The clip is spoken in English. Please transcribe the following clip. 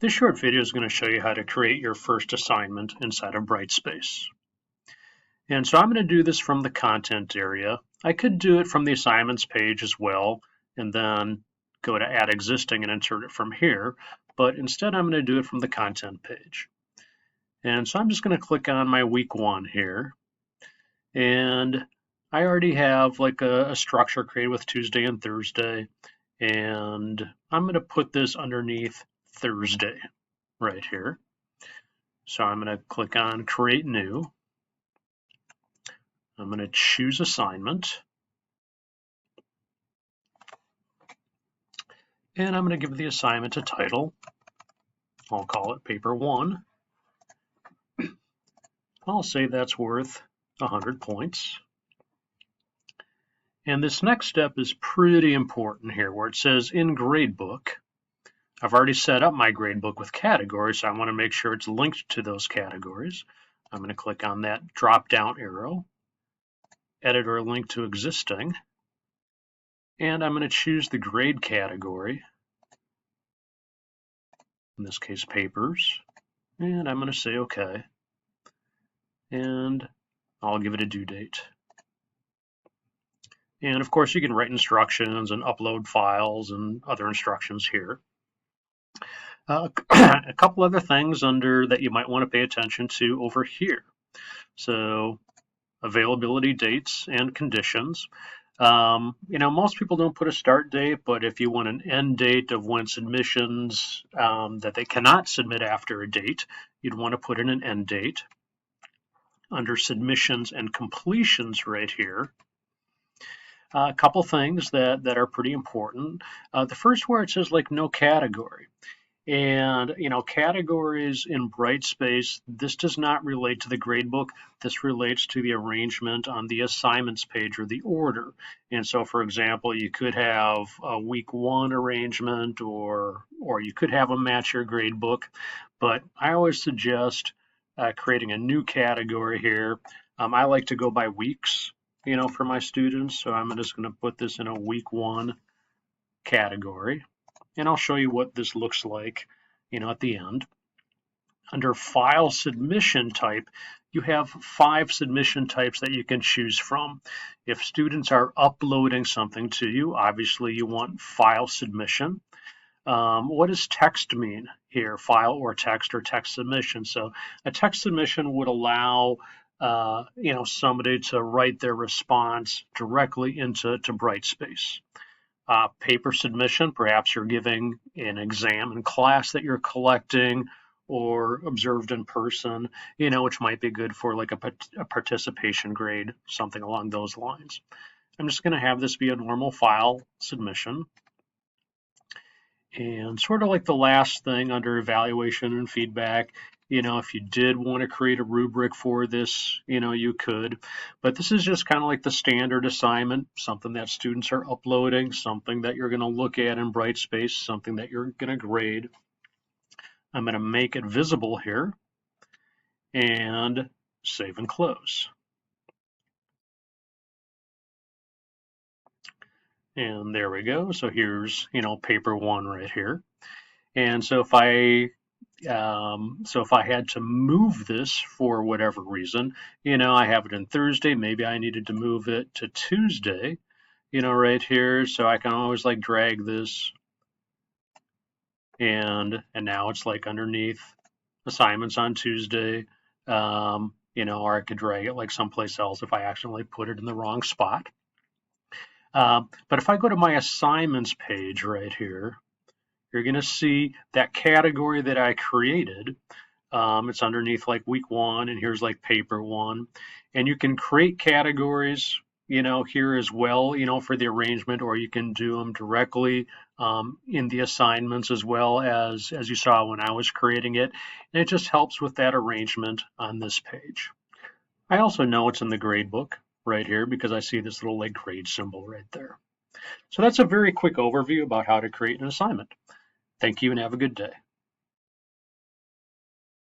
This short video is going to show you how to create your first assignment inside of Brightspace. And so I'm going to do this from the content area. I could do it from the assignments page as well, and then go to add existing and insert it from here. But instead, I'm going to do it from the content page. And so I'm just going to click on my week 1 here. And I already have like a structure created with Tuesday and Thursday. And I'm going to put this underneath Thursday right here. So I'm going to click on Create New. I'm going to choose Assignment. And I'm going to give the assignment a title. I'll call it Paper 1. I'll say that's worth 100 points. And this next step is pretty important here, where it says in Gradebook. I've already set up my gradebook with categories, so I want to make sure it's linked to those categories. I'm going to click on that drop-down arrow, edit or link to existing, and I'm going to choose the grade category, in this case papers, and I'm going to say OK, and I'll give it a due date. And of course you can write instructions and upload files and other instructions here. A couple other things that you might want to pay attention to over here. So availability dates and conditions. Most people don't put a start date, but if you want an end date of when submissions that they cannot submit after a date, you'd want to put in an end date. Under submissions and completions right here, a couple things that are pretty important. The first, where it says like no category. And categories in Brightspace, this does not relate to the gradebook. This relates to the arrangement on the assignments page or the order. And so, for example, you could have a week 1 arrangement, or you could have them match your gradebook. But I always suggest creating a new category here. I like to go by weeks, for my students. So I'm just going to put this in a week 1 category. And I'll show you what this looks like, at the end. Under File Submission Type, you have 5 submission types that you can choose from. If students are uploading something to you, obviously you want file submission. What does text mean here? File or text submission. So a text submission would allow somebody to write their response directly into Brightspace. Paper submission, perhaps you're giving an exam in class that you're collecting or observed in person, which might be good for like a participation grade, something along those lines. I'm just going to have this be a normal file submission. And sort of like the last thing under evaluation and feedback, if you did want to create a rubric for this, you could. But this is just kind of like the standard assignment, something that students are uploading, something that you're going to look at in Brightspace, something that you're going to grade. I'm going to make it visible here and save and close. And there we go. So here's, paper 1 right here. And so if I had to move this for whatever reason, I have it in Thursday, maybe I needed to move it to Tuesday, right here. So I can always like drag this, and now it's like underneath assignments on Tuesday, or I could drag it like someplace else if I accidentally put it in the wrong spot. But if I go to my assignments page right here, you're going to see that category that I created. It's underneath like week 1, and here's like paper 1. And you can create categories, here as well, for the arrangement, or you can do them directly in the assignments as well as you saw when I was creating it. And it just helps with that arrangement on this page. I also know it's in the gradebook right here because I see this little like grade symbol right there. So that's a very quick overview about how to create an assignment. Thank you and have a good day.